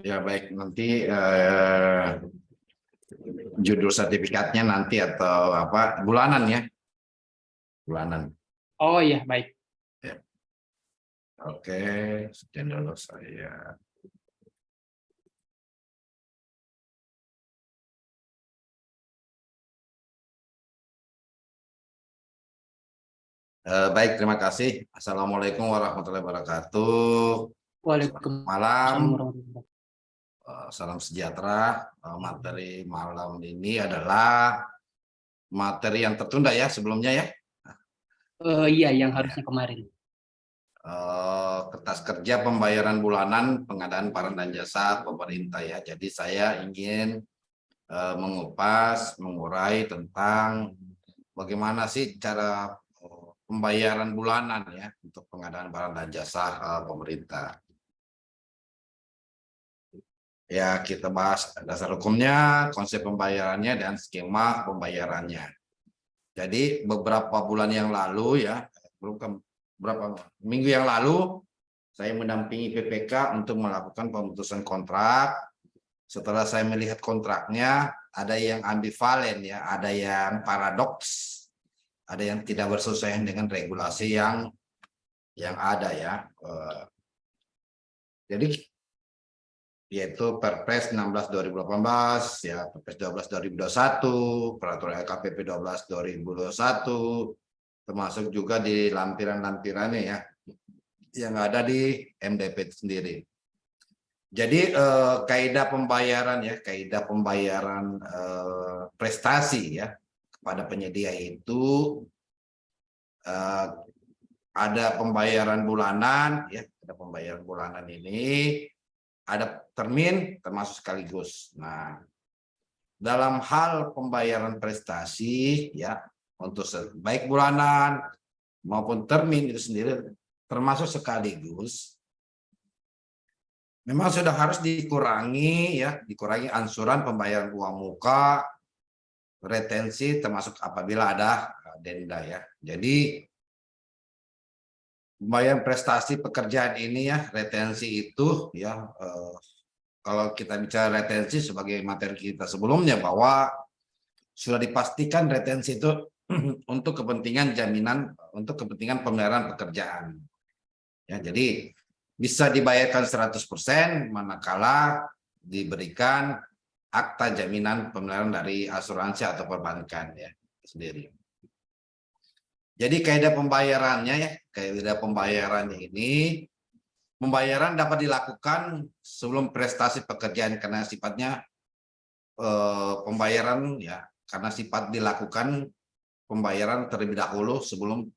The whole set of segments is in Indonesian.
Ya baik, nanti judul sertifikatnya nanti atau apa bulanan ya, bulanan. Oh iya, baik. Ya. Oke, sekian dulu saya. Baik, terima kasih. Assalamualaikum warahmatullahi wabarakatuh. Selamat malam, Waalaikumsalam warahmatullahi wabarakatuh. salam sejahtera. Materi malam ini adalah materi yang tertunda ya sebelumnya ya. Iya, yang Ya. harusnya kemarin. Kertas kerja pembayaran bulanan pengadaan barang dan jasa pemerintah ya. Jadi saya ingin mengupas, mengurai tentang bagaimana sih cara pembayaran bulanan ya untuk pengadaan barang dan jasa pemerintah. Ya, kita bahas dasar hukumnya, konsep pembayarannya, dan skema pembayarannya. Jadi beberapa bulan yang lalu ya, beberapa minggu yang lalu, saya mendampingi PPK untuk melakukan pemutusan kontrak. Setelah saya melihat kontraknya, ada yang ambivalen ya, ada yang paradoks, ada yang tidak bersesuaian dengan regulasi yang ada ya. Jadi yaitu Perpres 16/2018 ya, Perpres 12/2021, Peraturan LKPP 12/2021, termasuk juga di lampiran-lampirannya ya yang ada di MDP sendiri. Jadi kaidah pembayaran ya, kaidah pembayaran prestasi ya kepada penyedia itu ada pembayaran bulanan ya, ada pembayaran bulanan ini, ada termin termasuk sekaligus. Nah, dalam hal pembayaran prestasi ya untuk baik bulanan maupun termin itu sendiri termasuk sekaligus, memang sudah harus dikurangi ya, dikurangi angsuran pembayaran uang muka, retensi termasuk apabila ada denda ya. Jadi pembayaran prestasi pekerjaan ini ya, retensi itu ya, kalau kita bicara retensi sebagai materi kita sebelumnya bahwa sudah dipastikan retensi itu untuk kepentingan jaminan, untuk kepentingan pemeliharaan pekerjaan. Ya, jadi bisa dibayarkan 100% manakala diberikan akta jaminan pemeliharaan dari asuransi atau perbankan ya sendiri. Jadi kaidah pembayarannya ya, kaidah pembayarannya ini, pembayaran dapat dilakukan sebelum prestasi pekerjaan karena sifatnya pembayaran ya, karena sifat dilakukan pembayaran terlebih dahulu sebelum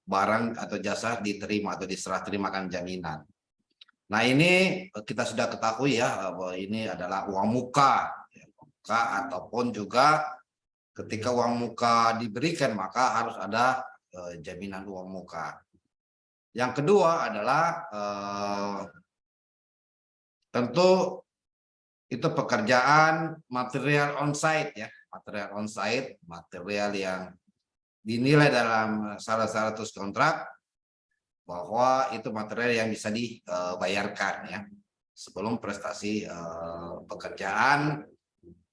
barang atau jasa diterima atau diserah terimakan jaminan. Nah ini kita sudah ketahui ya bahwa ini adalah uang muka, ataupun juga ketika uang muka diberikan maka harus ada jaminan uang muka. Yang kedua adalah tentu itu pekerjaan material on-site ya, material on-site, material yang dinilai dalam salah satu kontrak bahwa itu material yang bisa dibayarkan ya sebelum prestasi pekerjaan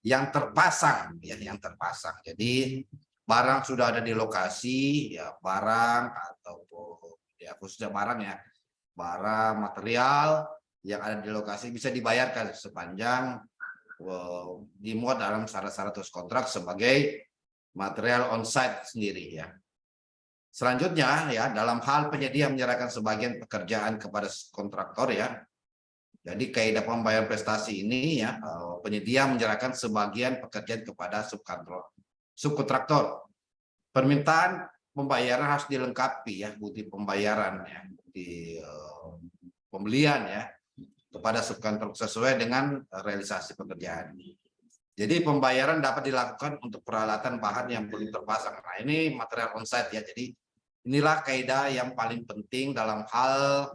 yang terpasang ya, yang terpasang. Jadi barang sudah ada di lokasi ya, barang ataupun ya khususnya barang ya, barang material yang ada di lokasi bisa dibayarkan sepanjang dimuat dalam syarat-syarat kontrak sebagai material on-site sendiri ya. Selanjutnya ya, dalam hal penyedia menyerahkan sebagian pekerjaan kepada kontraktor ya. Jadi kaidah pembayaran prestasi ini ya, penyedia menyerahkan sebagian pekerjaan kepada subkontraktor. Permintaan pembayaran harus dilengkapi ya, bukti pembayaran ya, bukti pembelian ya kepada subkontraktor sesuai dengan realisasi pekerjaan. Jadi pembayaran dapat dilakukan untuk peralatan bahan yang belum terpasang. Nah ini material on-site ya. Jadi inilah kaidah yang paling penting dalam hal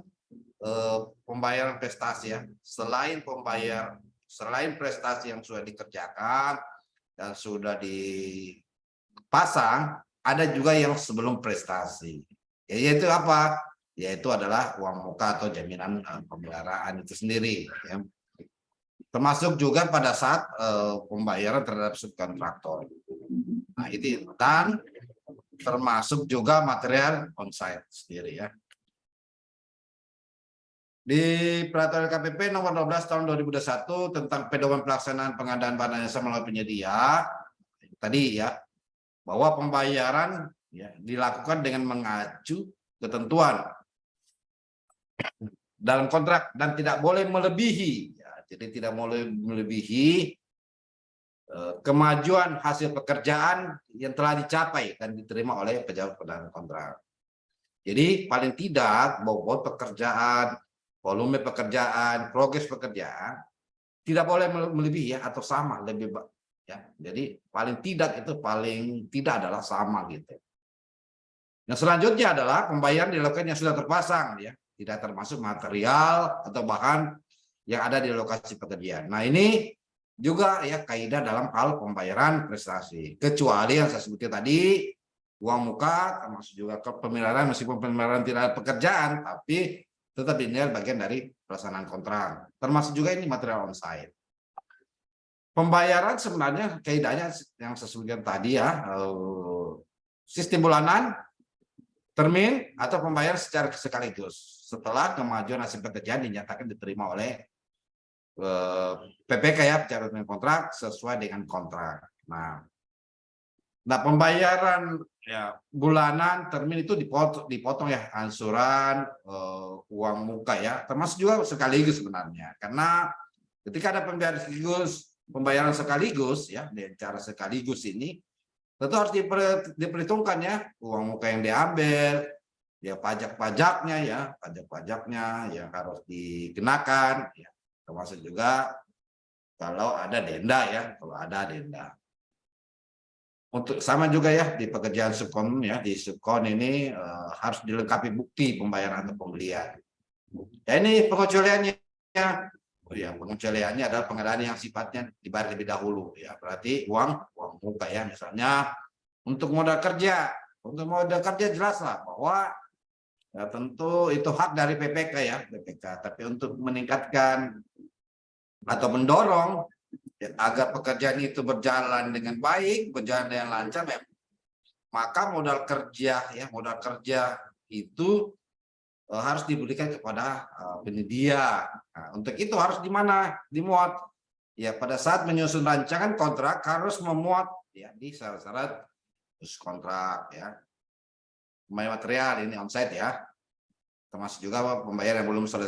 pembayaran prestasi ya. Selain prestasi yang sudah dikerjakan dan sudah dipasang, ada juga yang sebelum prestasi. Yaitu apa? Yaitu adalah uang muka atau jaminan pemeliharaan itu sendiri ya. termasuk juga pada saat pembayaran terhadap subkontraktor. Nah, itu dan termasuk juga material onsite sendiri ya. Di Peraturan KPP nomor 12 tahun 2021 tentang pedoman pelaksanaan pengadaan barang jasa melalui penyedia tadi ya, bahwa pembayaran ya dilakukan dengan mengacu ketentuan dalam kontrak dan tidak boleh melebihi ya, jadi tidak boleh melebihi kemajuan hasil pekerjaan yang telah dicapai dan diterima oleh pejabat penandatangan kontrak. Jadi paling tidak bobot pekerjaan, volume pekerjaan, progres pekerjaan tidak boleh melebihi ya atau sama lebih ya. Jadi paling tidak itu paling tidak adalah sama gitu. Yang selanjutnya adalah pembayaran dilakukan yang sudah terpasang ya, tidak termasuk material atau bahan yang ada di lokasi pekerjaan. Nah, ini juga ya kaidah dalam hal pembayaran prestasi. Kecuali yang saya sebutkan tadi, uang muka termasuk juga pemeliharaan, meskipun pemeliharaan tidak ada pekerjaan, tapi tetap dinilai bagian dari pelaksanaan kontrak. Termasuk juga ini material onsite. Pembayaran sebenarnya kaidahnya yang saya sebutkan tadi ya, sistem bulanan, termin, atau pembayaran secara sekaligus setelah kemajuan hasil pekerjaan dinyatakan diterima oleh PPK ya, pejabat kontrak sesuai dengan kontrak. Nah, pembayaran ya bulanan termin itu dipotong ya angsuran, uang muka ya, termasuk juga sekaligus sebenarnya. Karena ketika ada pembayaran sekaligus ya, dengan cara sekaligus ini tentu harus diperhitungkan ya uang muka yang diambil, ya pajak-pajaknya yang harus dikenakan ya. Termasuk juga kalau ada denda ya, kalau ada denda. Untuk sama juga ya di pekerjaan subkon ya, di subkon ini harus dilengkapi bukti pembayaran atau pembelian. Ya ini pengecualiannya ya. Oh ya, pengecualiannya adalah pengadaan yang sifatnya dibayar lebih dahulu ya. Berarti uang muka ya, misalnya untuk modal kerja. Untuk modal kerja jelaslah bahwa ya, tentu itu hak dari PPK ya, PPK. Tapi untuk meningkatkan atau mendorong ya, agar pekerjaan itu berjalan dengan baik, berjalan dengan lancar, ya, maka modal kerja itu harus diberikan kepada penyedia. Nah, untuk itu harus dimuat ya pada saat menyusun rancangan kontrak harus memuat ya di syarat-syarat kontrak ya. Pembayaran material ini onsite ya. Termasuk juga pembayaran yang belum 100%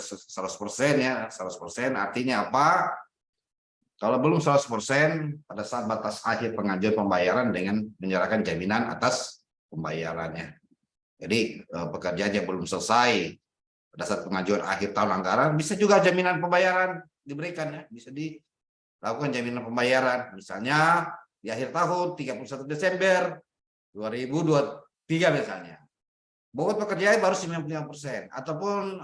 ya, 100% artinya apa? Kalau belum 100% pada saat batas akhir pengajuan pembayaran dengan menyerahkan jaminan atas pembayarannya. Jadi pekerjaan yang belum selesai pada saat pengajuan akhir tahun anggaran bisa juga jaminan pembayaran diberikan ya, bisa dilakukan jaminan pembayaran misalnya di akhir tahun 31 Desember 2023 misalnya. Bobot pekerjaan baru 95% ataupun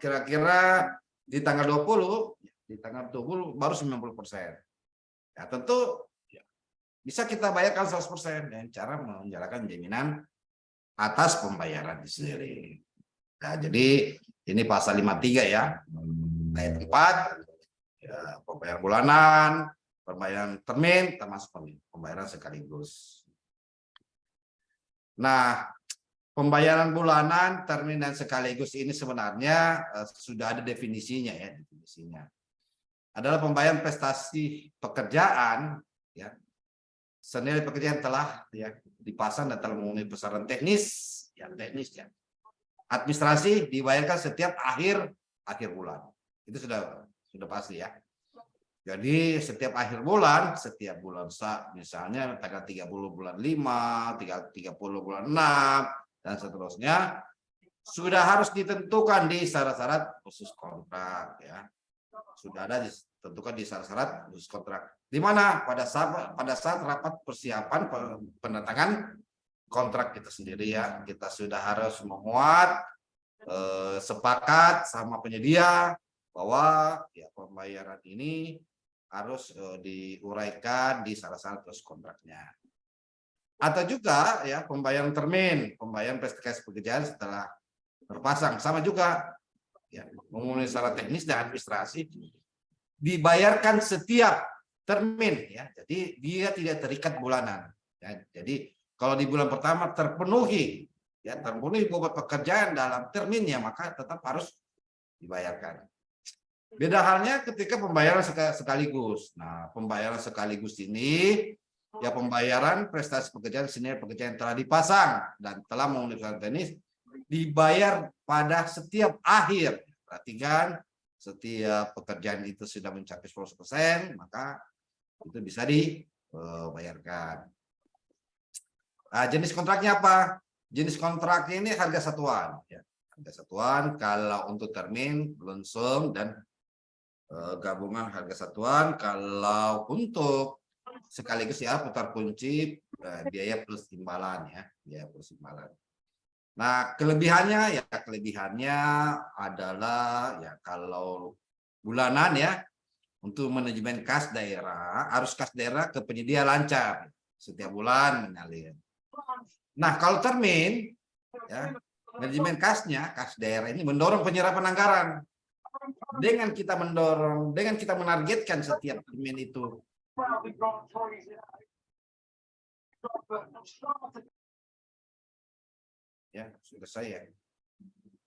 kira-kira di tanggal 20 baru 90%. Ya tentu ya, bisa kita bayarkan 100% dengan cara menjalankan jaminan atas pembayaran itu sendiri. Nah, jadi ini pasal 53 ya. Ayat 4 ya, pembayaran bulanan, pembayaran termin termasuk pembayaran sekaligus. Nah, pembayaran bulanan, termin dan sekaligus ini sebenarnya sudah ada definisinya ya, definisinya. Adalah pembayaran prestasi pekerjaan ya. Senilai pekerjaan telah ya dipasang dan telah memenuhi persyaratan teknis ya. Administrasi dibayarkan setiap akhir bulan. Itu sudah pasti ya. Jadi setiap akhir bulan, setiap bulan misalnya tanggal 30 bulan 5, 30 bulan 6 dan seterusnya sudah harus ditentukan di syarat-syarat khusus kontrak ya. Sudah ada ditentukan di syarat-syarat khusus kontrak. Di mana pada saat rapat persiapan penandatangan kontrak kita sendiri ya, kita sudah harus memuat sepakat sama penyedia bahwa ya pembayaran ini harus diuraikan di syarat-syarat khusus kontraknya. Atau juga ya pembayaran termin, pembayaran prestasi pekerjaan setelah terpasang sama juga ya memenuhi syarat teknis dan administrasi dibayarkan setiap termin ya. Jadi dia tidak terikat bulanan ya. Jadi kalau di bulan pertama terpenuhi bobot pekerjaan dalam terminnya, maka tetap harus dibayarkan. Beda halnya ketika pembayaran sekaligus. Nah, pembayaran sekaligus ini ya pembayaran prestasi pekerjaan senior pekerjaan yang telah dipasang dan telah memenuhi syarat teknis dibayar pada setiap akhir. Perhatikan, setiap pekerjaan itu sudah mencapai 100%, maka itu bisa dibayarkan. Nah, jenis kontraknya apa? Jenis kontraknya ini harga satuan. Ya. Harga satuan kalau untuk termin, lump sum, dan gabungan harga satuan. Kalau untuk sekaligus ya putar kunci, biaya plus imbalan ya, biaya plus imbalan. Nah, kelebihannya adalah ya kalau bulanan ya untuk manajemen kas daerah, arus kas daerah ke penyedia lancar setiap bulan mengalir. Nah, kalau termin ya manajemen kasnya, kas daerah ini mendorong penyerapan anggaran. Dengan kita menargetkan setiap termin itu ya sudah saya.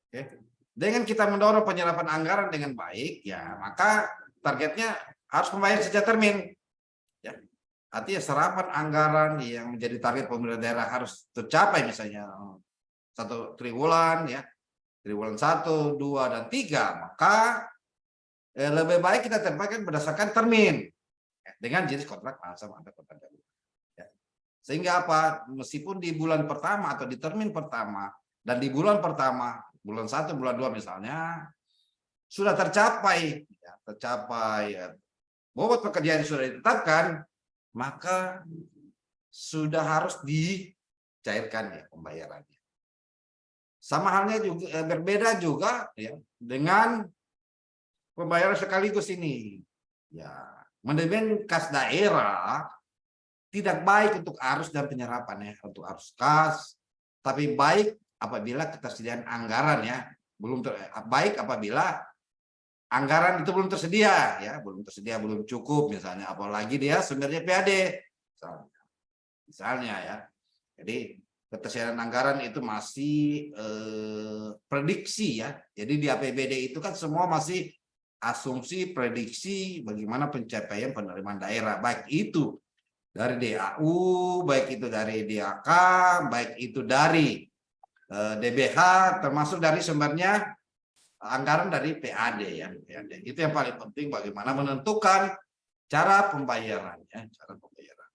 Oke. Dengan kita mendorong penyerapan anggaran dengan baik, ya maka targetnya harus membayar setiap termin. Ya. Artinya serapan anggaran yang menjadi target pemerintah daerah harus tercapai, misalnya 1 triwulan, ya, triwulan 1, 2, dan 3, maka lebih baik kita tempatkan berdasarkan termin dengan jenis kontrak sama ada kontrak darurat. Ya. Sehingga apa? Meskipun di bulan pertama atau di termin pertama dan di bulan pertama, bulan 1, bulan 2 misalnya, sudah tercapai bobot pekerjaan yang sudah ditetapkan, maka sudah harus dicairkan ya pembayarannya. Sama halnya juga berbeda juga ya dengan pembayaran sekaligus ini. Ya, manajemen kas daerah tidak baik untuk arus dan penyerapan ya, untuk arus kas, tapi baik apabila ketersediaan anggaran ya baik apabila anggaran itu belum tersedia ya, belum cukup misalnya, apalagi dia sumbernya PAD misalnya ya. Jadi ketersediaan anggaran itu masih prediksi ya. Jadi di APBD itu kan semua masih asumsi prediksi bagaimana pencapaian penerimaan daerah, baik itu dari DAU, baik itu dari DAK, baik itu dari DBH, termasuk dari sumbernya anggaran dari PAD ya. PAD. Itu yang paling penting, bagaimana menentukan cara pembayarannya, cara pembayaran.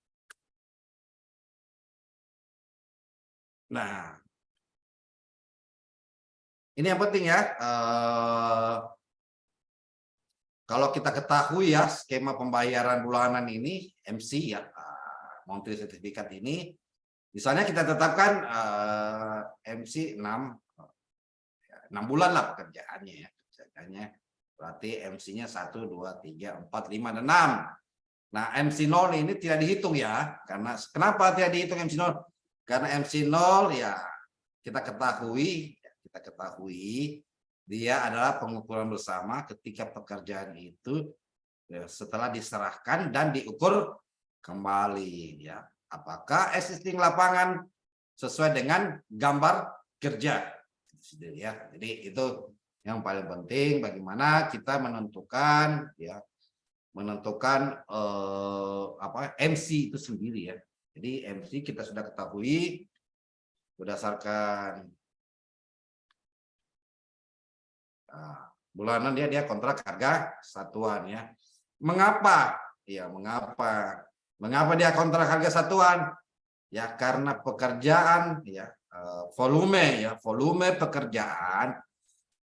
Nah, ini yang penting ya. Kalau kita ketahui ya skema pembayaran bulanan ini MC ya, monthly sertifikat ini, misalnya kita tetapkan MC 6 bulan lah pekerjaannya ya. Berarti MC-nya 1, 2, 3, 4, 5, dan 6. Nah, MC 0 ini tidak dihitung ya. Karena kenapa tidak dihitung MC 0? Karena MC 0 ya kita ketahui dia adalah pengukuran bersama ketika pekerjaan itu ya, setelah diserahkan dan diukur kembali ya. Apakah existing lapangan sesuai dengan gambar kerja ya. Jadi itu yang paling penting, bagaimana kita menentukan MC itu sendiri ya. Jadi MC kita sudah ketahui berdasarkan bulanan dia kontrak harga satuan ya. Mengapa dia kontrak harga satuan? Ya karena pekerjaan ya, volume pekerjaan,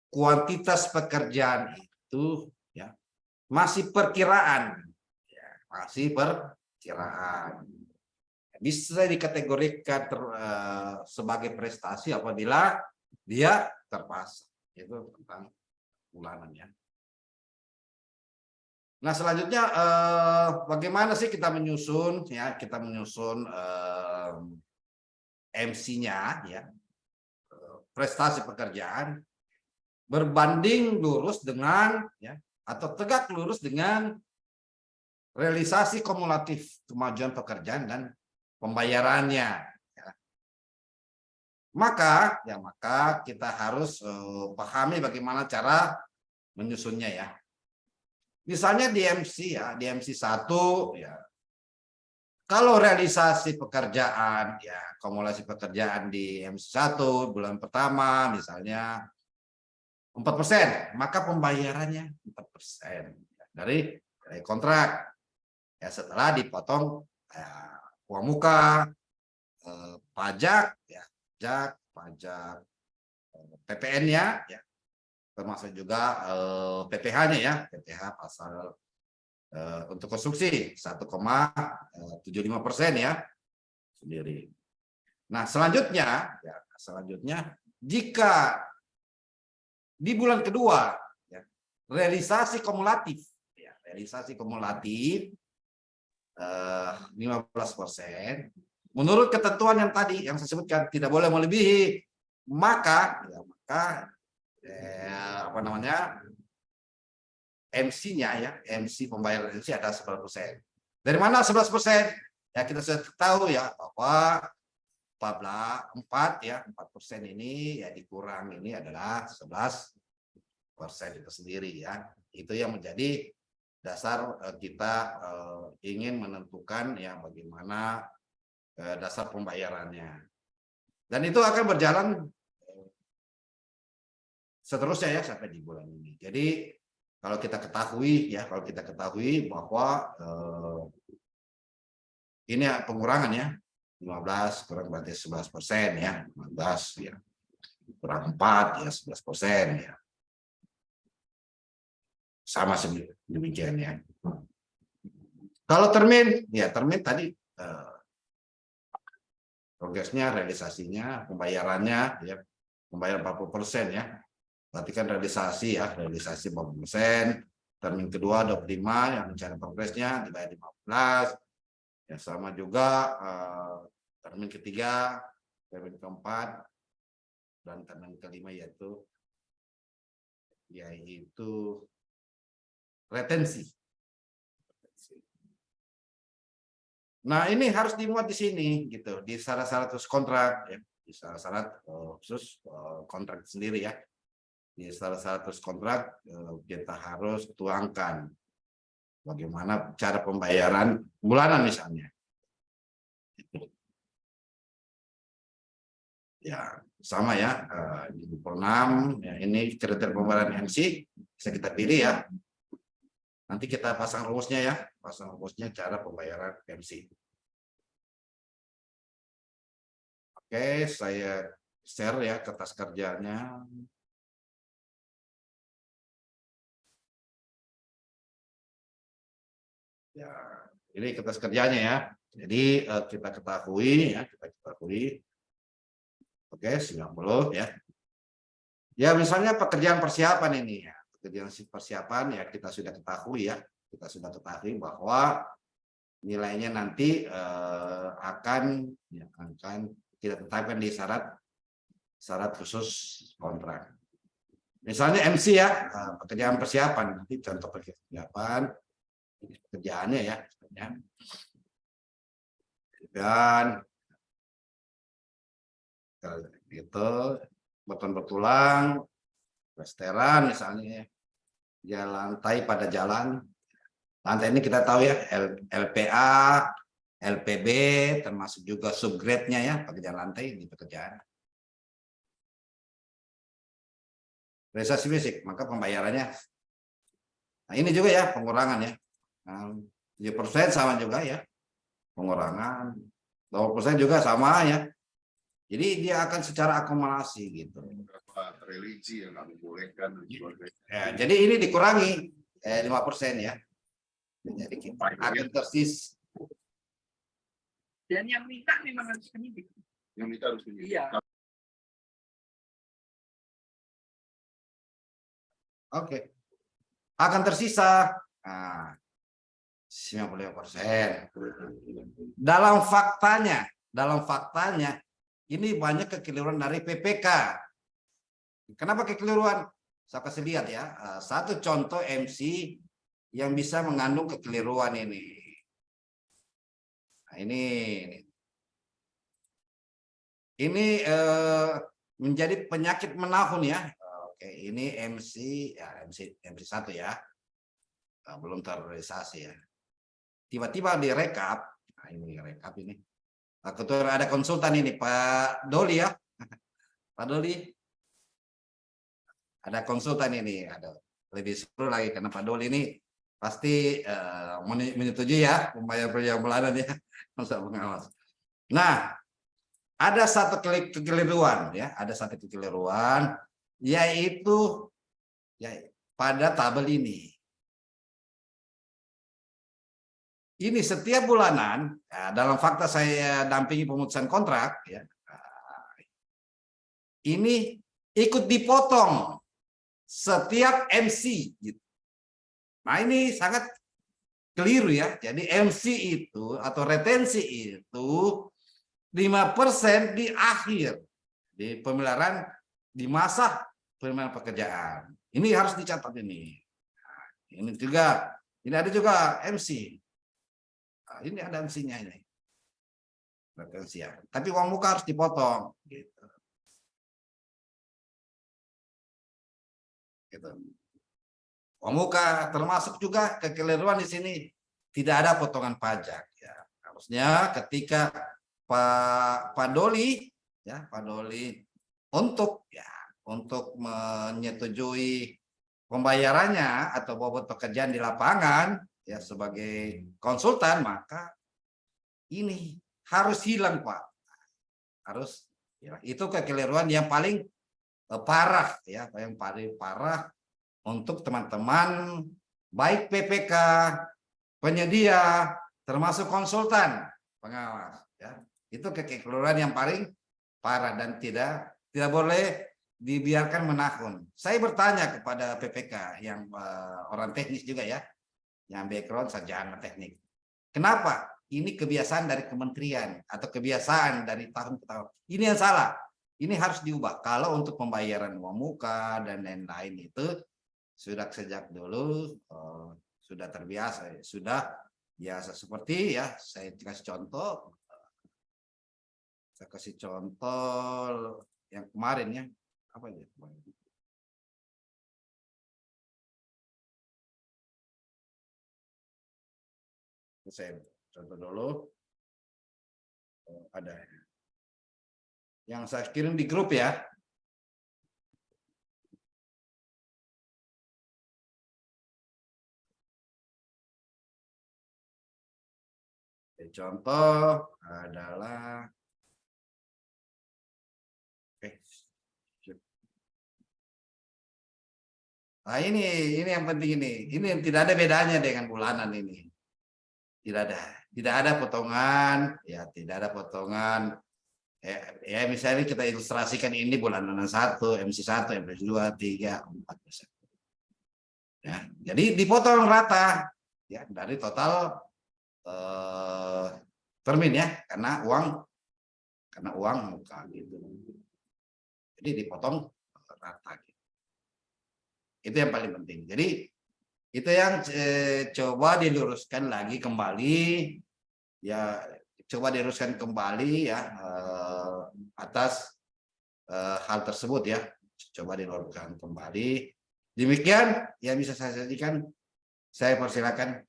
kuantitas pekerjaan itu ya masih perkiraan ya, bisa dikategorikan sebagai prestasi apabila dia terpasang. Itu tentang bulanannya. Nah, selanjutnya bagaimana sih kita menyusun MC-nya ya, prestasi pekerjaan berbanding lurus dengan ya atau tegak lurus dengan realisasi kumulatif kemajuan pekerjaan dan pembayarannya. Ya. Maka kita harus pahami bagaimana cara menyusunnya ya. Misalnya di MC ya, di MC 1 ya. Kalau realisasi pekerjaan ya, kumulasi pekerjaan di MC 1 bulan pertama misalnya 4%, maka pembayarannya 4% dari kontrak. Ya, setelah dipotong uang muka, pajak ya, pajak PPN-nya ya, termasuk juga PPh-nya ya, PPh pasal untuk konstruksi 1,75% ya sendiri. Nah, selanjutnya jika di bulan kedua ya, realisasi kumulatif 15%, menurut ketentuan yang tadi yang saya sebutkan tidak boleh melebihi, maka MC-nya ya, MC pembayaran MC ada 11%. Dari mana 11%? Ya kita sudah tahu ya bahwa 4% ini ya dikurang ini adalah 11% itu sendiri ya. Itu yang menjadi dasar kita ingin menentukan ya bagaimana dasar pembayarannya. Dan itu akan berjalan seterusnya ya sampai di bulan ini. Jadi kalau kita ketahui bahwa ini pengurangan ya 15 kurang berarti 11% ya, 15 ya kurang 4 ya 11% ya. Sama demikian ya. Kalau termin tadi progresnya, realisasinya, pembayarannya ya, pembayaran 40% ya. Berarti kan realisasi 40%, termin kedua 25 yang mencari progresnya dibayar 15. Ya sama juga termin ketiga, termin keempat dan termin kelima yaitu retensi. Nah, ini harus dimuat di sini gitu, di syarat-syarat kontrak ya, di syarat khusus kontrak sendiri ya. Di syarat kontrak kita harus tuangkan bagaimana cara pembayaran bulanan misalnya. Ya sama ya di 26 ya, ini kriteria pembayaran MC bisa kita pilih ya. Nanti kita pasang rumusnya ya, cara pembayaran MC. Oke, saya share ya kertas kerjanya. Ya, ini kertas kerjanya ya. Jadi kita ketahui. Oke, 90 ya. Ya, misalnya pekerjaan persiapan ini ya. Pekerjaan persiapan ya kita sudah ketahui ya. Kita sudah ketahui bahwa nilainya nanti akan kita tetapkan di syarat khusus kontrak. Misalnya MC ya, pekerjaan persiapan. Nanti contoh persiapan pekerjaannya ya. Dan gitu, beton bertulang, restoran misalnya, ya lantai pada jalan. Lantai ini kita tahu ya, LPA, LPB, termasuk juga subgrade-nya ya, pekerjaan lantai di pekerjaan. Realisasi fisik, maka pembayarannya. Nah ini juga ya pengurangan ya. 7% sama juga ya, pengurangan. 20% juga sama ya. Jadi dia akan secara akumulasi gitu. Religi yang nggak membolehkan. Ya, jadi ini dikurangi 5% ya. Jadi kita akan tersis. Dan yang minta memang harus penyidik. Yang minta harus penyidik. Iya. Oke. Akan tersisa 95%. Dalam faktanya ini banyak kekeliruan dari PPK. Kenapa kekeliruan? Saya kasih lihat ya, satu contoh MC yang bisa mengandung kekeliruan ini. Nah, ini menjadi penyakit menahun ya. Oke, ini MC ya, MC 1 ya. Belum terrealisasi ya. Tiba-tiba direkap, nah ini rekap ini. Kebetulan ada konsultan ini Pak Doli ya. Pak Doli. Ada konsultan ini, ada lebih seru lagi karena Pak Doli ini pasti menyetujui ya pembayaran bulanan ya masa pengawas. Nah, ada satu kekeliruan ya, ada satu kekeliruan yaitu ya, pada tabel ini. Ini setiap bulanan ya, dalam fakta saya dampingi pemutusan kontrak ya. Ini ikut dipotong setiap MC gitu. Nah, ini sangat keliru ya. Jadi MC itu atau retensi itu 5% di akhir di pemeliharaan di masa pemeliharaan pekerjaan. Ini harus dicatat ini. Nah, ini juga, ini ada juga MC. Nah, ini ada MC-nya ini. Retensi ya. Tapi uang muka harus dipotong gitu. Gitu. Uang muka termasuk juga kekeliruan di sini tidak ada potongan pajak ya. Harusnya ketika Pak Doli ya, Pak Doli untuk menyetujui pembayarannya atau bobot pekerjaan di lapangan ya sebagai konsultan, maka ini harus hilang Pak. Harus ya, itu kekeliruan yang paling parah ya, yang paling parah untuk teman-teman baik PPK, penyedia, termasuk konsultan pengawas ya. Itu kekeliruan yang paling parah dan tidak boleh dibiarkan menahun. Saya bertanya kepada PPK yang orang teknis juga ya, yang background sarjana teknik. Kenapa? Ini kebiasaan dari kementerian atau kebiasaan dari tahun ke tahun. Ini yang salah. Ini harus diubah. Kalau untuk pembayaran uang muka dan lain-lain itu sudah sejak dulu sudah terbiasa, sudah biasa seperti ya. Saya kasih contoh yang kemarin ya. Apa ya? Saya contoh dulu. Ada yang saya kirim di grup ya. Contoh adalah nah ini yang penting ini yang tidak ada bedanya dengan bulanan ini. Tidak ada potongan ya, tidak ada potongan ya misalnya kita ilustrasikan ini bulanan 1, MC1, MC2, 3, 4 ya. Jadi dipotong rata ya dari total termin ya, karena uang muka gitu. Jadi dipotong rata gitu. Itu yang paling penting. Jadi itu yang coba diluruskan lagi kembali ya, coba diluruskan kembali ya atas hal tersebut ya, coba diluruskan kembali. Demikian yang bisa saya sajikan. Saya persilakan.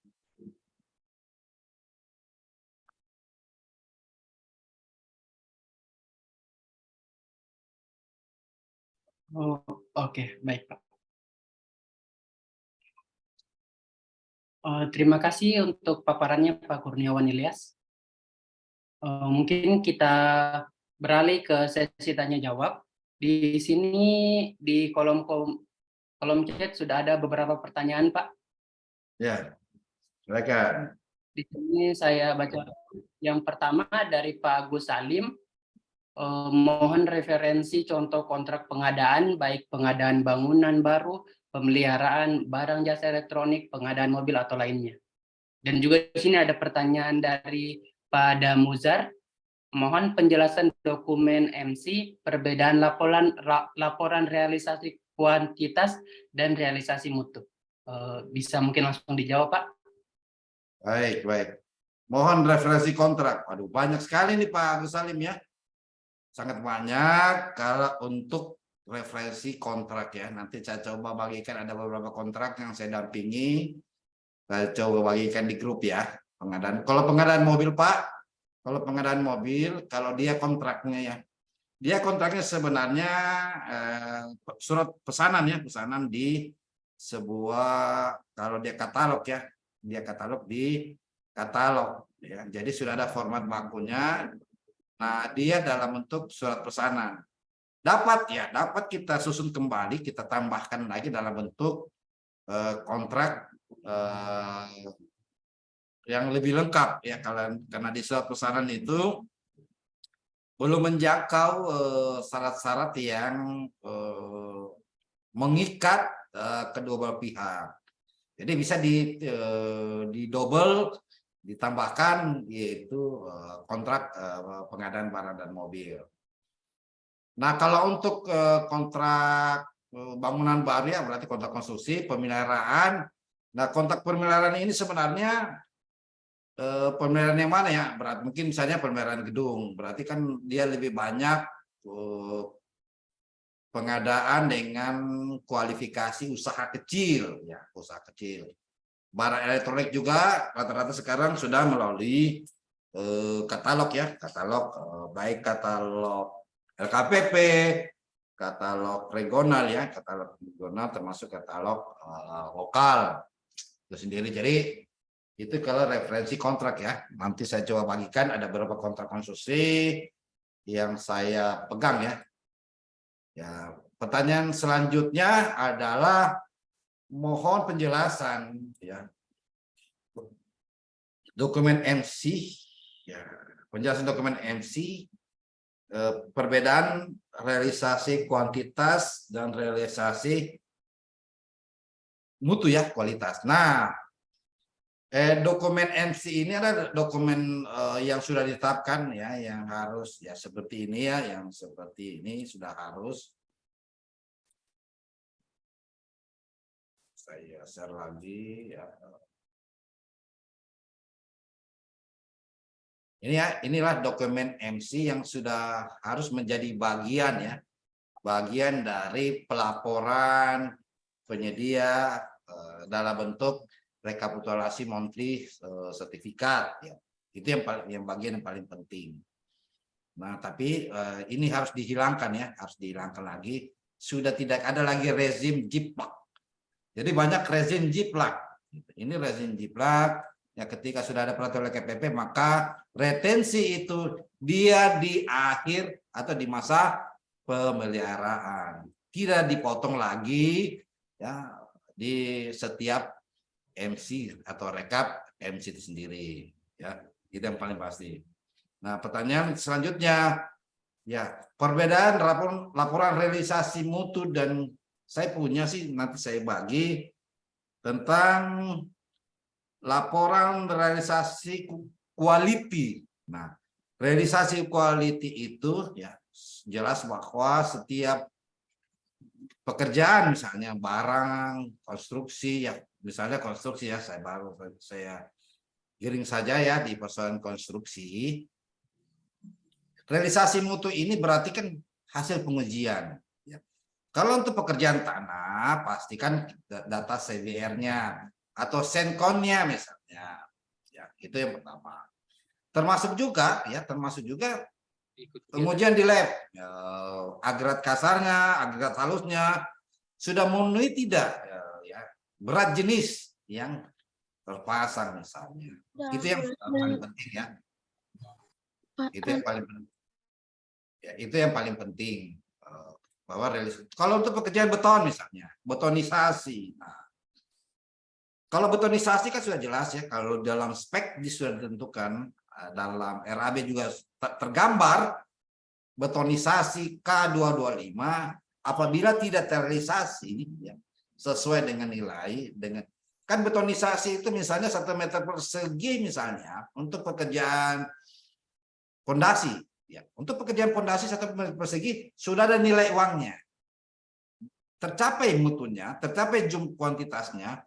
Oh, oke, baik Pak. Terima kasih untuk paparannya Pak Kurniawan Ilyas. Mungkin kita beralih ke sesi tanya jawab. Di sini di kolom chat sudah ada beberapa pertanyaan Pak. Ya, silakan. Di sini saya baca yang pertama dari Pak Agus Salim. Mohon referensi contoh kontrak pengadaan, baik pengadaan bangunan baru, pemeliharaan barang jasa elektronik, pengadaan mobil atau lainnya. Dan juga di sini ada pertanyaan dari Pak Damuzar. Mohon penjelasan dokumen MC, perbedaan laporan realisasi kuantitas dan realisasi mutu. Bisa mungkin langsung dijawab, Pak? Baik. Mohon referensi kontrak. Waduh, banyak sekali nih Pak Agus Salim ya. Sangat banyak kalau untuk referensi kontrak ya. Nanti saya coba bagikan, ada beberapa kontrak yang saya dampingi. Saya coba bagikan di grup ya. Kalau pengadaan mobil Pak, kalau dia kontraknya ya. Dia kontraknya sebenarnya surat pesanan ya, pesanan di sebuah, kalau dia katalog ya. Dia katalog di katalog ya. Jadi sudah ada format bakunya. Nah, dia dalam bentuk surat pesanan. Dapat kita susun kembali, kita tambahkan lagi dalam bentuk kontrak yang lebih lengkap ya, karena di surat pesanan itu belum menjangkau syarat-syarat yang mengikat kedua belah pihak. Jadi bisa di double, ditambahkan, yaitu kontrak pengadaan barang dan mobil. Nah, kalau untuk kontrak bangunan baru ya, berarti kontrak konstruksi, pemeliharaan. Nah, kontrak pemeliharaan ini sebenarnya pemeliharaan yang mana ya? Berarti mungkin misalnya pemeliharaan gedung, berarti kan dia lebih banyak pengadaan dengan kualifikasi usaha kecil ya, usaha kecil. Barang elektronik juga rata-rata sekarang sudah melalui katalog ya, baik katalog LKPP, katalog regional ya, katalog regional termasuk katalog lokal itu sendiri. Jadi itu kalau referensi kontrak ya. Nanti saya coba bagikan, ada beberapa kontrak konstruksi yang saya pegang ya. Ya, pertanyaan selanjutnya adalah mohon penjelasan ya. Dokumen MC ya, penjelasan dokumen MC, perbedaan realisasi kuantitas dan realisasi mutu ya, kualitas. Nah, dokumen MC ini adalah dokumen yang sudah ditetapkan ya, yang harus ya seperti ini ya, yang seperti ini sudah harus. Saya share lagi ya. Ini ya, inilah dokumen MC yang sudah harus menjadi bagian ya, bagian dari pelaporan penyedia dalam bentuk rekapitulasi monthly sertifikat ya. Itu yang bagian yang paling penting. Nah, tapi ini harus dihilangkan ya, harus dihilangkan lagi. Sudah tidak ada lagi rezim jiplak. Jadi banyak rezim jiplak. Ini rezim jiplak. Ya, ketika sudah ada peraturan LKPP, maka retensi itu dia di akhir atau di masa pemeliharaan. Tidak dipotong lagi ya di setiap MC atau rekap MC itu sendiri. Ya, itu yang paling pasti. Nah, pertanyaan selanjutnya ya, perbedaan laporan realisasi mutu, dan saya punya sih, nanti saya bagi tentang laporan realisasi quality. Nah, realisasi quality itu ya jelas bahwa setiap pekerjaan, misalnya barang, konstruksi ya, misalnya konstruksi ya, saya giring saja ya di persoalan konstruksi. Realisasi mutu ini berarti kan hasil pengujian. Ya. Kalau untuk pekerjaan tanah, pastikan data CWR-nya atau senkonnya misalnya, ya itu yang pertama. Termasuk juga pengujian di lab, agregat kasarnya, agregat halusnya sudah memenuhi tidak, ya, berat jenis yang terpasang misalnya. Itu yang paling penting ya. Itu yang paling penting. Ya, itu yang paling penting. Bahwa kalau untuk pekerjaan beton misalnya, betonisasi. Nah, kalau betonisasi kan sudah jelas ya, kalau dalam spek sudah ditentukan, dalam RAB juga tergambar betonisasi K225 apabila tidak terrealisasi ya, sesuai dengan nilai, kan betonisasi itu misalnya 1 meter persegi misalnya untuk pekerjaan fondasi ya, untuk pekerjaan fondasi 1 meter persegi sudah ada nilai uangnya. tercapai mutunya, tercapai kuantitasnya,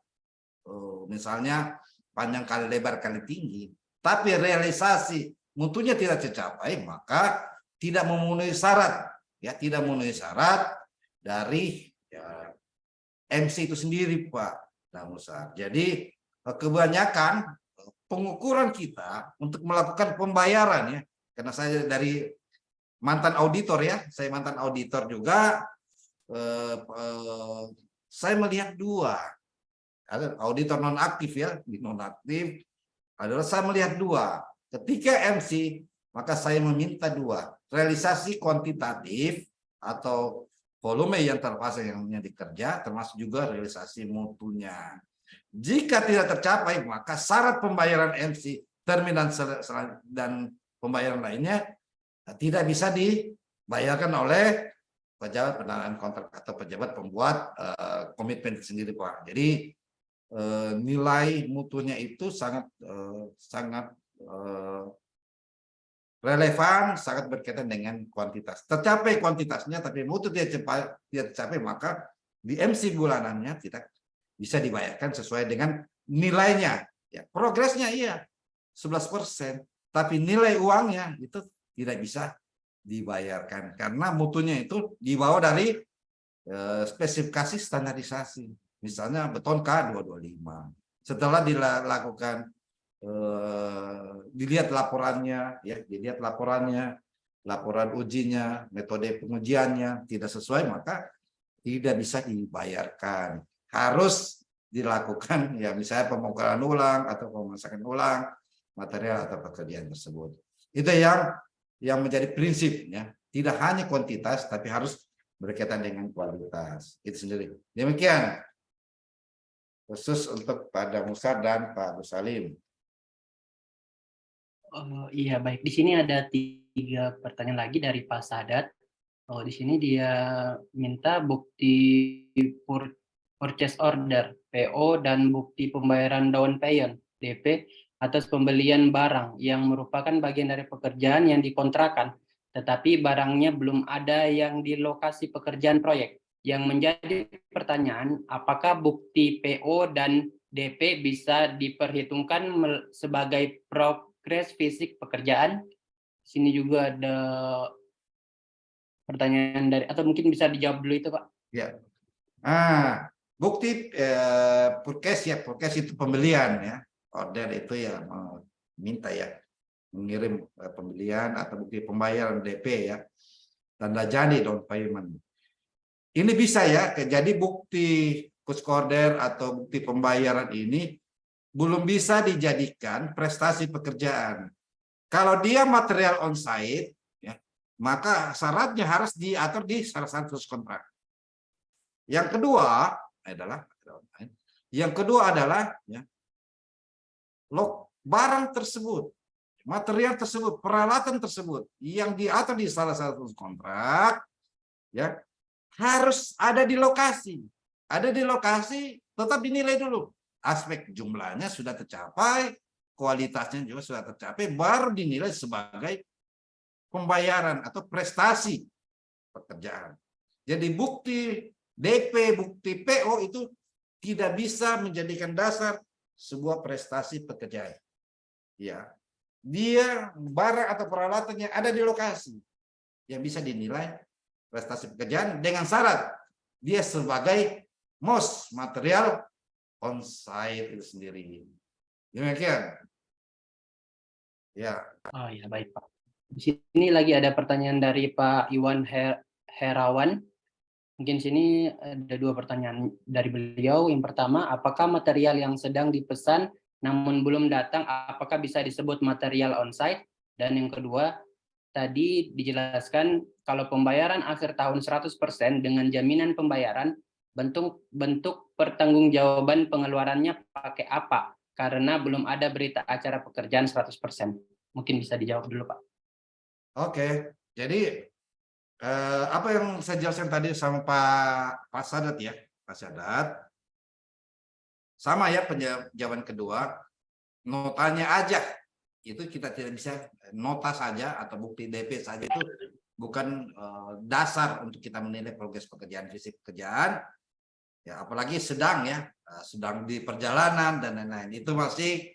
misalnya panjang kali lebar kali tinggi, tapi realisasi mutunya tidak tercapai, maka tidak memenuhi syarat, ya, tidak memenuhi syarat dari ya, MC itu sendiri, Pak Damusar. Jadi kebanyakan pengukuran kita untuk melakukan pembayaran, ya, karena saya dari mantan auditor, ya, saya mantan auditor juga, saya melihat dua, ada auditor nonaktif, ya, di nonaktif adalah saya melihat dua. Ketika MC, maka saya meminta dua, realisasi kuantitatif atau volume yang terpasang yang dikerja, termasuk juga realisasi mutunya. Jika tidak tercapai, maka syarat pembayaran MC, termin dan pembayaran lainnya tidak bisa dibayarkan oleh pejabat penandatangan kontrak atau pejabat pembuat komitmen sendiri, Pak. Jadi nilai mutunya itu sangat relevan, sangat berkaitan dengan kuantitas. Tercapai kuantitasnya, tapi mutu tidak tercapai, maka di MC bulanannya tidak bisa dibayarkan sesuai dengan nilainya. Ya, progresnya iya 11%, tapi nilai uangnya itu tidak bisa dibayarkan karena mutunya itu dibawa dari spesifikasi standarisasi. Misalnya beton K225. Setelah dilakukan dilihat laporannya, ya, dilihat laporannya, laporan ujinya, metode pengujiannya tidak sesuai, maka tidak bisa dibayarkan. Harus dilakukan, ya, misalnya pembongkaran ulang atau pemasangan ulang material atau pekerjaan tersebut. Itu yang menjadi prinsipnya, tidak hanya kuantitas, tapi harus berkaitan dengan kualitas. Itu sendiri. Demikian khusus untuk Pak Damusar dan Pak Gus Salim. Iya, baik. Di sini ada 3 pertanyaan lagi dari Pak Sadat. Di sini dia minta bukti purchase order (PO) dan bukti pembayaran down payment (DP) atas pembelian barang yang merupakan bagian dari pekerjaan yang dikontrakan, tetapi barangnya belum ada yang di lokasi pekerjaan proyek. Yang menjadi pertanyaan, apakah bukti PO dan DP bisa diperhitungkan sebagai progres fisik pekerjaan? Sini juga ada pertanyaan dari, atau mungkin bisa dijawab dulu itu, Pak. Ya. Bukti purchase, ya, purchase itu pembelian, ya. Order itu ya minta, ya, mengirim pembelian atau bukti pembayaran DP, ya. Tanda jadi down payment. Ini bisa, ya, jadi bukti purchase order atau bukti pembayaran ini belum bisa dijadikan prestasi pekerjaan. Kalau dia material on site, ya, maka syaratnya harus diatur di salah satu kontrak. Yang kedua adalah ya, barang tersebut, material tersebut, peralatan tersebut yang diatur di salah satu kontrak, ya, harus ada di lokasi. Ada di lokasi, tetap dinilai dulu. Aspek jumlahnya sudah tercapai, kualitasnya juga sudah tercapai, baru dinilai sebagai pembayaran atau prestasi pekerjaan. Jadi bukti DP, bukti PO itu tidak bisa menjadikan dasar sebuah prestasi pekerjaan. Ya, dia barang atau peralatannya ada di lokasi yang bisa dinilai prestasi pekerjaan dengan syarat dia sebagai MOS, material on site itu sendiri. Demikian. Ya. Oh ya, baik, Pak. Di sini lagi ada pertanyaan dari Pak Iwan Herawan. Mungkin sini ada 2 pertanyaan dari beliau. Yang pertama, apakah material yang sedang dipesan namun belum datang, apakah bisa disebut material on-site? Dan yang kedua, tadi dijelaskan kalau pembayaran akhir tahun 100% dengan jaminan pembayaran, bentuk pertanggungjawaban pengeluarannya pakai apa? Karena belum ada berita acara pekerjaan 100%. Mungkin bisa dijawab dulu, Pak. Oke, jadi apa yang saya jelaskan tadi sama Pak Sadat, ya, Pak Sadat, sama, ya, penjawaban kedua, notanya aja itu kita tidak bisa, nota saja atau bukti DP saja itu bukan dasar untuk kita menilai progres pekerjaan, fisik pekerjaan. Ya, apalagi sedang ya, sedang di perjalanan dan lain-lain. Itu masih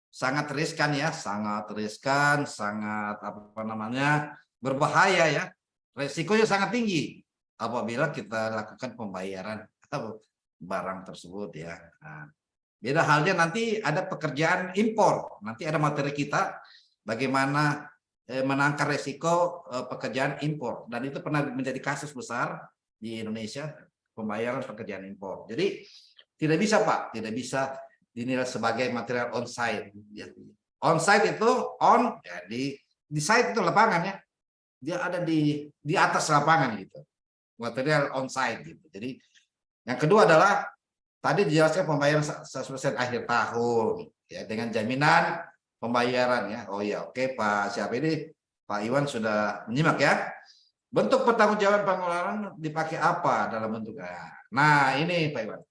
sangat riskan ya, sangat riskan, sangat apa namanya, berbahaya ya. Resikonya sangat tinggi apabila kita lakukan pembayaran barang tersebut ya. Nah, beda halnya nanti ada pekerjaan impor. Nanti ada materi kita bagaimana menangkal resiko pekerjaan impor, dan itu pernah menjadi kasus besar di Indonesia, pembayaran pekerjaan impor. Jadi tidak bisa Pak, tidak bisa dinilai sebagai material on-site. On-site itu on, ya, di site itu lapangan ya, dia ada di atas lapangan gitu, material on-site gitu. Jadi yang kedua adalah tadi dijelaskan pembayaran 100% akhir tahun ya, dengan jaminan pembayaran ya. Oh ya, oke Pak, siapa ini? Pak Iwan sudah menyimak ya. Bentuk pertanggungjawaban pengeluaran dipakai apa dalam bentuknya? Nah, ini Pak Iwan.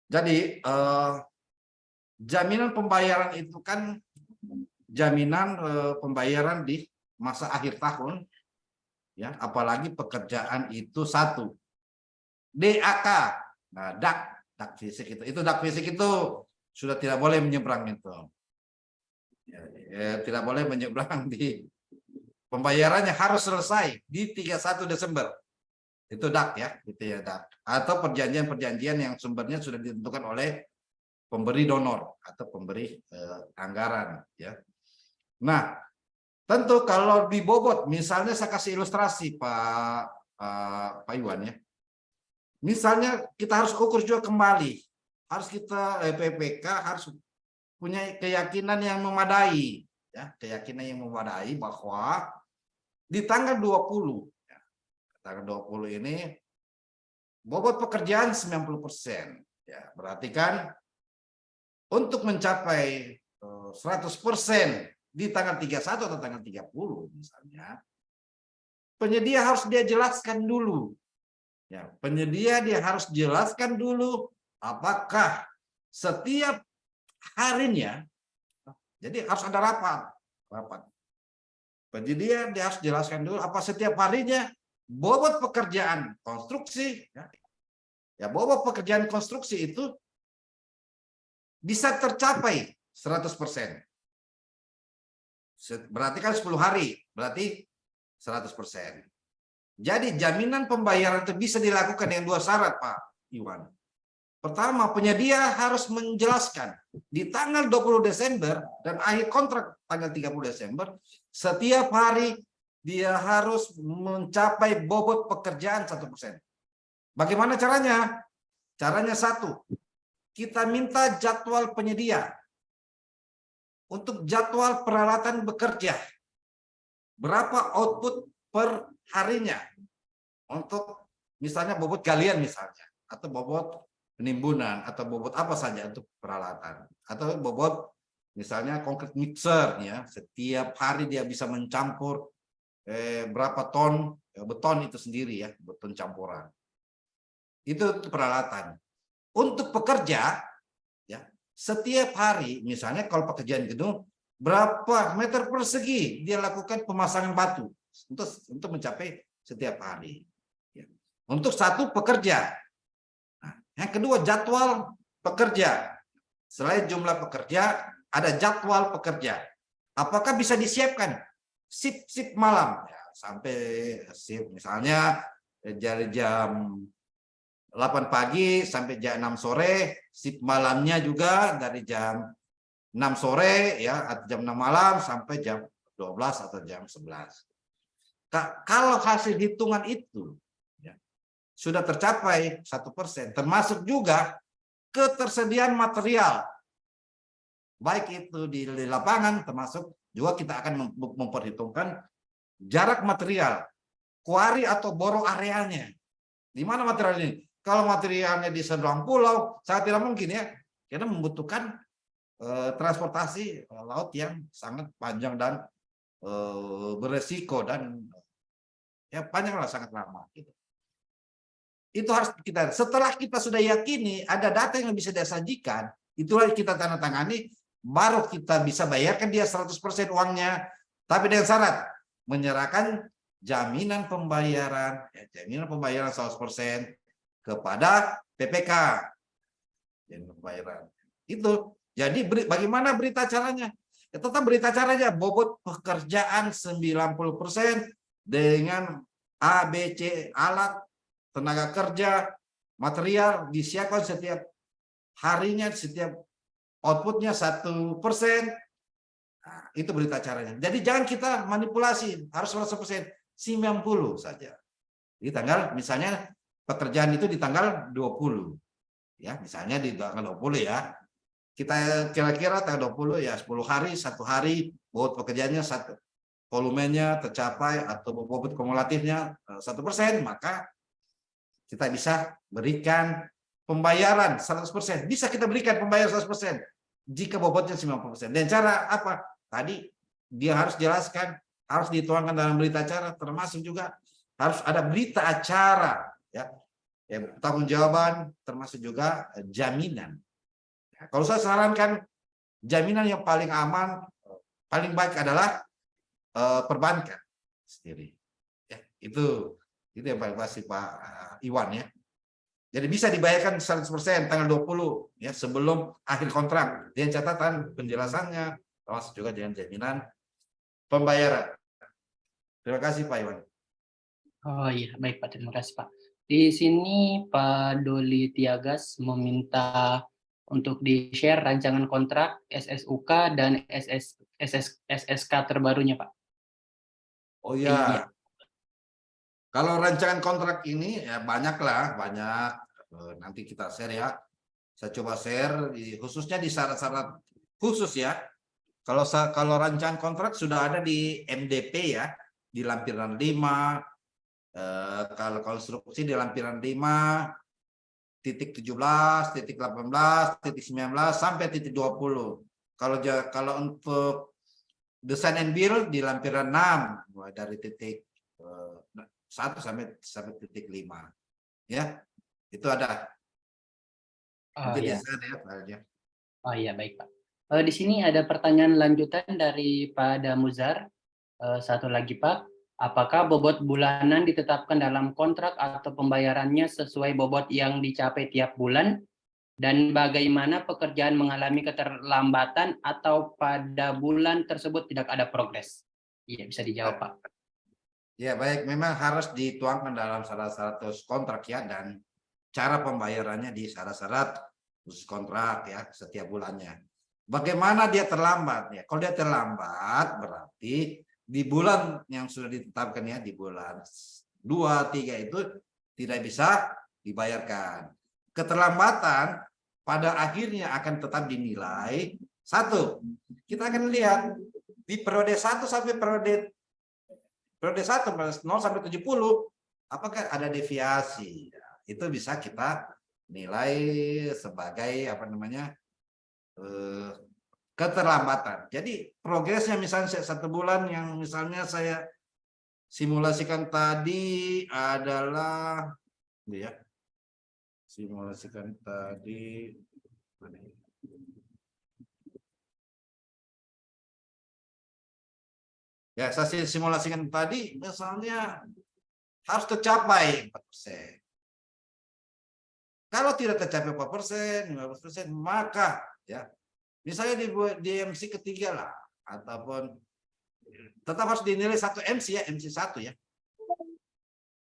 Jadi jaminan pembayaran itu kan jaminan pembayaran di masa akhir tahun ya, apalagi pekerjaan itu satu DAK. Nah, dak fisik itu dak fisik itu sudah tidak boleh menyeberang itu. Ya, tidak boleh menyeberang di pembayarannya harus selesai di 31 Desember. Itu dak ya, gitu ya dak. Atau perjanjian-perjanjian yang sumbernya sudah ditentukan oleh pemberi donor atau pemberi anggaran ya. Nah, tentu kalau dibobot, misalnya saya kasih ilustrasi Pak Iwan ya. Misalnya kita harus ukur juga kembali, harus kita PPK harus punya keyakinan yang memadai ya, keyakinan yang memadai bahwa di tanggal 20 ya, tanggal 20 ini bobot pekerjaan 90% ya, berarti kan untuk mencapai 100% di tanggal 31 atau tanggal 30 misalnya, penyedia harus dia jelaskan dulu. Ya, penyedia dia harus jelaskan dulu apakah setiap harinya, jadi harus ada rapat. Penyedia dia harus jelaskan dulu apa setiap harinya bobot pekerjaan konstruksi, ya bobot pekerjaan konstruksi itu bisa tercapai 100%. Berarti kan 10 hari, berarti 100%. Jadi jaminan pembayaran itu bisa dilakukan dengan dua syarat Pak Iwan. Pertama, penyedia harus menjelaskan di tanggal 20 Desember dan akhir kontrak tanggal 30 Desember, setiap hari dia harus mencapai bobot pekerjaan 1%. Bagaimana caranya? Caranya satu, kita minta jadwal penyedia untuk jadwal peralatan bekerja. Berapa output per harinya untuk misalnya bobot galian misalnya, atau bobot penimbunan, atau bobot apa saja untuk peralatan, atau bobot misalnya konkret mixer ya, setiap hari dia bisa mencampur berapa ton beton itu sendiri ya, beton campuran. Itu peralatan. Untuk pekerja ya, setiap hari misalnya kalau pekerjaan gedung berapa meter persegi dia lakukan pemasangan batu untuk mencapai setiap hari. Ya. Untuk satu pekerja. Nah, yang kedua jadwal pekerja. Selain jumlah pekerja, ada jadwal pekerja. Apakah bisa disiapkan sip malam ya, sampai sip misalnya dari jam 8 pagi sampai jam 6 sore, sip malamnya juga dari jam 6 sore ya, atau jam 6 malam sampai jam 12 atau jam 11. Kalau hasil hitungan itu ya, sudah tercapai 1%, termasuk juga ketersediaan material, baik itu di lapangan, termasuk juga kita akan memperhitungkan jarak material, kuari atau boro arealnya. Di mana material ini? Kalau materialnya di seberang pulau, sangat tidak mungkin ya, karena membutuhkan transportasi laut yang sangat panjang dan beresiko dan ya panjanglah, sangat lama gitu. Itu harus kita, setelah kita sudah yakini ada data yang bisa disajikan, itulah kita tanda tangani, baru kita bisa bayarkan dia 100% uangnya, tapi dengan syarat menyerahkan jaminan pembayaran ya, jaminan pembayaran 100% kepada PPK. Pembayaran. Itu. Jadi bagaimana berita acaranya? Ya, tetap berita acaranya bobot pekerjaan 90% dengan A, B, C, alat, tenaga kerja, material disiapkan setiap harinya, setiap outputnya 1%. Nah, itu berita acaranya. Jadi jangan kita manipulasi, harus 100%, 90 saja. Di tanggal, misalnya pekerjaan itu di tanggal 20. Ya, misalnya di tanggal 20 ya. Kita kira-kira tanggal 20 ya 10 hari, 1 hari bobot pekerjaannya volumenya tercapai atau bobot kumulatifnya 1%, maka kita bisa berikan pembayaran 100%. Bisa kita berikan pembayaran 100% jika bobotnya 90%. Dan cara apa? Tadi dia harus jelaskan, harus dituangkan dalam berita acara, termasuk juga harus ada berita acara, ya. Pertanggungjawaban termasuk juga jaminan. Kalau saya sarankan jaminan yang paling aman, paling baik adalah perbankan sendiri. Ya, itu yang paling pasti Pak Iwan ya. Jadi bisa dibayarkan 100% tanggal 20 ya sebelum akhir kontrak. Dengan catatan penjelasannya termasuk juga dengan jaminan pembayaran. Terima kasih Pak Iwan. Oh iya, baik Pak. Terima kasih Pak. Di sini Pak Doli Tiagas meminta untuk di-share rancangan kontrak SSUK dan SSK terbarunya Pak. Oh Iya. ya, kalau rancangan kontrak ini ya banyak. Nanti kita share ya. Saya coba share khususnya di syarat-syarat khusus ya. Kalau rancangan kontrak sudah ada di MDP ya, di lampiran 5. Kalau konstruksi di lampiran 5 titik 17, titik 18, titik 19 sampai titik 20. Kalau untuk desain and build di lampiran 6 mulai dari titik 1 sampai titik 5. Ya, itu ada. Mungkin Iya. ya. Oh iya, baik Pak. Di sini ada pertanyaan lanjutan dari Pak Damuzar. Satu lagi Pak, apakah bobot bulanan ditetapkan dalam kontrak atau pembayarannya sesuai bobot yang dicapai tiap bulan? Dan bagaimana pekerjaan mengalami keterlambatan atau pada bulan tersebut tidak ada progres? Iya, bisa dijawab Pak. Ya baik, memang harus dituangkan dalam syarat-syarat kontrak ya, dan cara pembayarannya di syarat-syarat khusus kontrak ya setiap bulannya. Bagaimana dia terlambat ya? Kalau dia terlambat berarti di bulan yang sudah ditetapkan ya, di bulan 2, 3 itu tidak bisa dibayarkan. Keterlambatan pada akhirnya akan tetap dinilai satu. Kita akan lihat di periode 1 sampai periode 1 0 sampai 70 apakah ada deviasi. Itu bisa kita nilai sebagai keterlambatan. Jadi progresnya misalnya 1 bulan yang misalnya saya simulasikan tadi adalah ya, simulasikan tadi ya, saya simulasikan tadi misalnya harus tercapai 4%. Kalau tidak tercapai 4%, 15%, maka ya misalnya di MC ketiga lah, ataupun tetap harus dinilai 1 MC ya, MC 1 ya.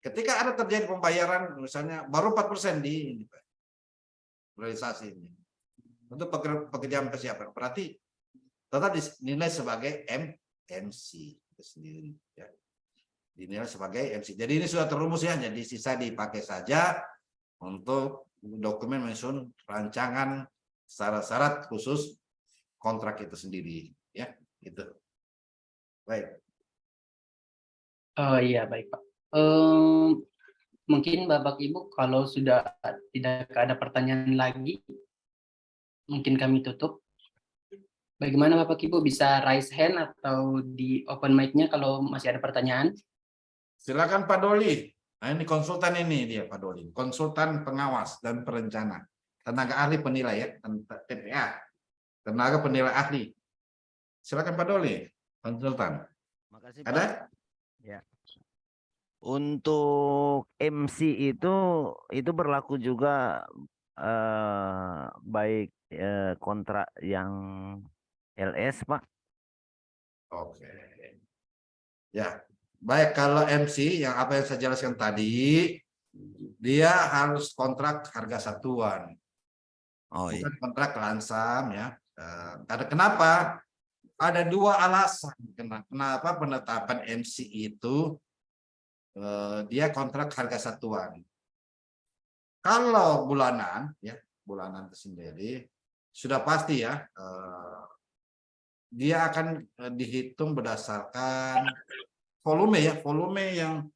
Ketika ada terjadi pembayaran misalnya baru 4% di realisasi ini untuk pekerjaan persiapan, berarti tetap dinilai sebagai MC itu sendiri ya. Dinilai sebagai MC. Jadi ini sudah terumus ya, jadi sisa dipakai saja untuk dokumen menyusun rancangan syarat-syarat khusus kontrak itu sendiri ya, itu. Baik. Oh iya, baik Pak. Mungkin Bapak Ibu kalau sudah tidak ada pertanyaan lagi, mungkin kami tutup. Bagaimana Bapak Ibu bisa raise hand atau di open mic-nya kalau masih ada pertanyaan? Silakan Pak Doli. Nah, ini konsultan ini dia Pak Doli, konsultan pengawas dan perencana, tenaga ahli penilai ya, TPA, tenaga penilai ahli. Silakan Pak Doli, konsultan. Makasih Ada? Pak. Ya. Untuk MC itu berlaku juga baik kontrak yang LS, Pak. Oke. Ya, baik kalau MC yang apa yang saya jelaskan tadi, dia harus kontrak harga satuan, Oh iya. bukan kontrak lansam ya. Karena kenapa? Ada dua alasan kenapa penetapan MC itu dia kontrak harga satuan. Kalau bulanan ya, bulanan itu sendiri sudah pasti ya, dia akan dihitung berdasarkan volume ya, volume yang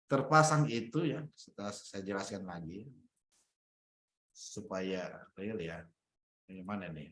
terpasang itu ya, setelah saya jelaskan lagi supaya real ya. Ini mana nih?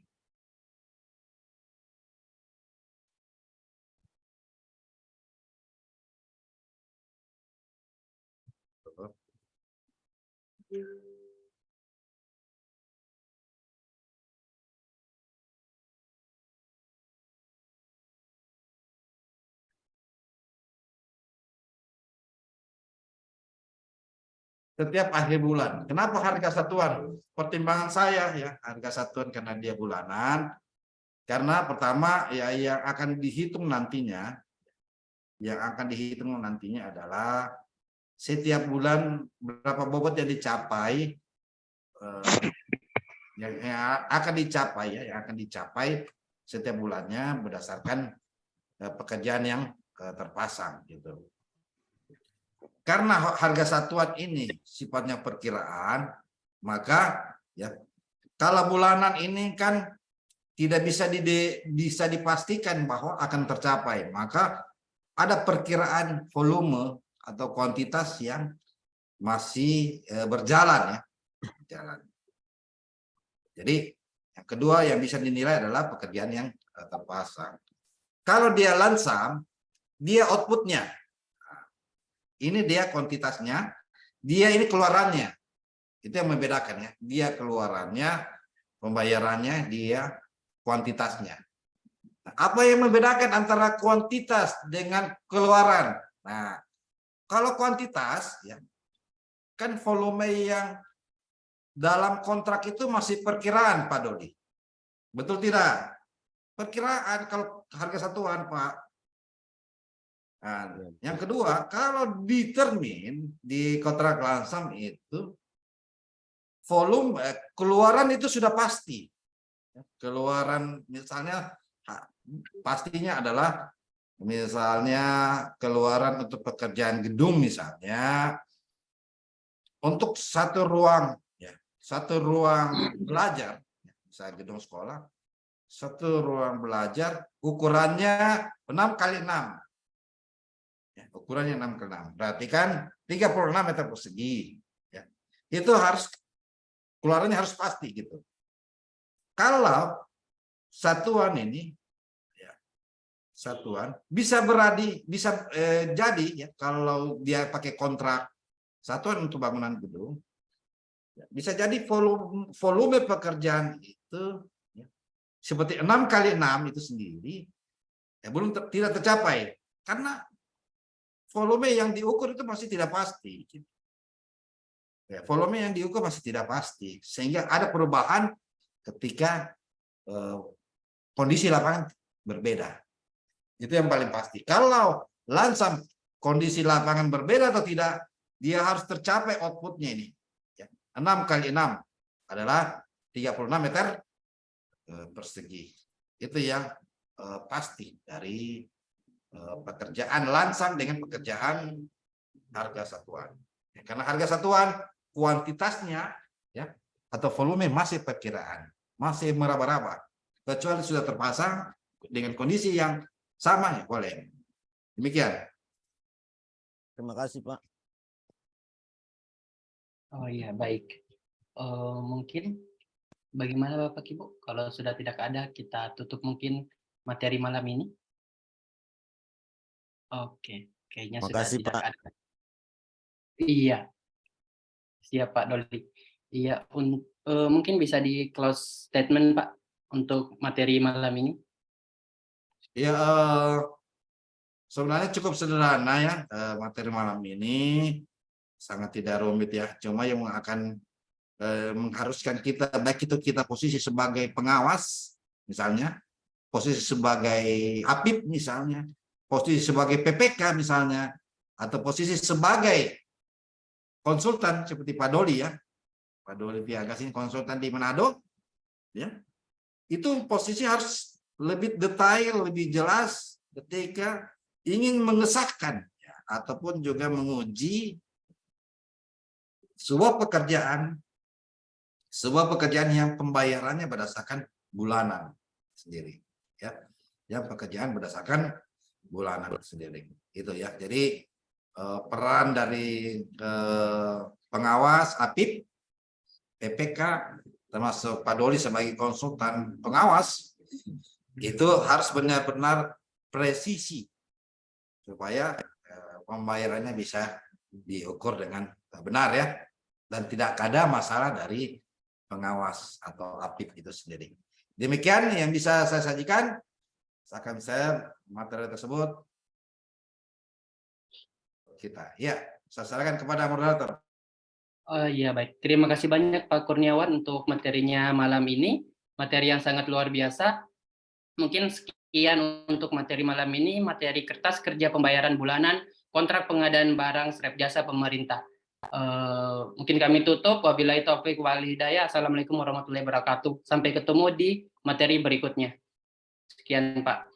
Setiap akhir bulan. Kenapa harga satuan? Pertimbangan saya ya, harga satuan karena dia bulanan. Karena pertama ya yang akan dihitung nantinya, adalah setiap bulan berapa bobot yang dicapai, yang akan dicapai setiap bulannya berdasarkan pekerjaan yang terpasang gitu. Karena harga satuan ini sifatnya perkiraan, maka ya kalau bulanan ini kan tidak bisa dipastikan bahwa akan tercapai, maka ada perkiraan volume atau kuantitas yang masih berjalan ya. Jadi yang kedua yang bisa dinilai adalah pekerjaan yang terpasang. Kalau dia lansam, dia outputnya. Ini dia kuantitasnya, dia ini keluarannya. Itu yang membedakan ya. Dia keluarannya, pembayarannya, dia kuantitasnya. Nah, apa yang membedakan antara kuantitas dengan keluaran? Nah, kalau kuantitas ya kan volume yang dalam kontrak itu masih perkiraan, Pak Dodi. Betul tidak? Perkiraan kalau harga satuan, Pak. Nah, yang kedua, kalau determine di kontrak langsam itu volume keluaran itu sudah pasti. Keluaran misalnya pastinya adalah misalnya keluaran untuk pekerjaan gedung misalnya untuk satu ruang belajar, misalnya gedung sekolah, satu ruang belajar ukurannya 6x6. Ukurannya 6x6. Berarti kan 36 meter persegi. Ya. Itu harus keluarannya harus pasti gitu. Kalau satuan ini ya, satuan bisa jadi ya kalau dia pakai kontrak satuan untuk bangunan gedung ya, bisa jadi volume pekerjaan itu ya, seperti 6x6 itu sendiri ya, tidak tercapai karena volume yang diukur itu masih tidak pasti. Ya, volume yang diukur masih tidak pasti, sehingga ada perubahan ketika kondisi lapangan berbeda. Itu yang paling pasti. Kalau langsam kondisi lapangan berbeda atau tidak, dia harus tercapai outputnya ini. 6x6 adalah 36 meter persegi. Itu yang pasti dari pekerjaan langsam dengan pekerjaan harga satuan. Karena harga satuan kuantitasnya ya atau volume masih perkiraan, masih meraba-raba. Kecuali sudah terpasang dengan kondisi yang sama ya boleh. Demikian. Terima kasih, Pak. Oh iya, baik. Mungkin bagaimana Bapak Ibu? Kalau sudah tidak ada, kita tutup mungkin materi malam ini. Oke, kayaknya sudah Makasih, tidak Pak. ada. Iya, siap Pak Doli. Iya, mungkin bisa di close statement Pak untuk materi malam ini. Ya, sebenarnya cukup sederhana ya, materi malam ini sangat tidak rumit ya. Cuma yang akan mengharuskan kita, baik itu kita posisi sebagai pengawas misalnya, posisi sebagai APIP misalnya, posisi sebagai PPK misalnya, atau posisi sebagai konsultan seperti Pak Doli ya, Pak Doli Piagas ini konsultan di Manado, ya, itu posisi harus lebih detail, lebih jelas ketika ingin mengesahkan ya, ataupun juga menguji sebuah pekerjaan yang pembayarannya berdasarkan bulanan sendiri, ya, yang pekerjaan berdasarkan bulanan sendiri, itu ya. Jadi peran dari pengawas APIP, PPK, termasuk Pak Doli sebagai konsultan pengawas, itu harus benar-benar presisi supaya pembayarannya bisa diukur dengan benar ya, dan tidak ada masalah dari pengawas atau APIP itu sendiri. Demikian yang bisa saya sajikan. Akan saya materi tersebut kita. Ya, saya serahkan kepada moderator. Ya baik, terima kasih banyak Pak Kurniawan untuk materinya malam ini. Materi yang sangat luar biasa. Mungkin sekian untuk materi malam ini, materi kertas kerja pembayaran bulanan, kontrak pengadaan barang serap jasa pemerintah. Mungkin kami tutup. Wabillahi taufiq wal hidayah. Assalamualaikum warahmatullahi wabarakatuh. Sampai ketemu di materi berikutnya. Sekian Pak.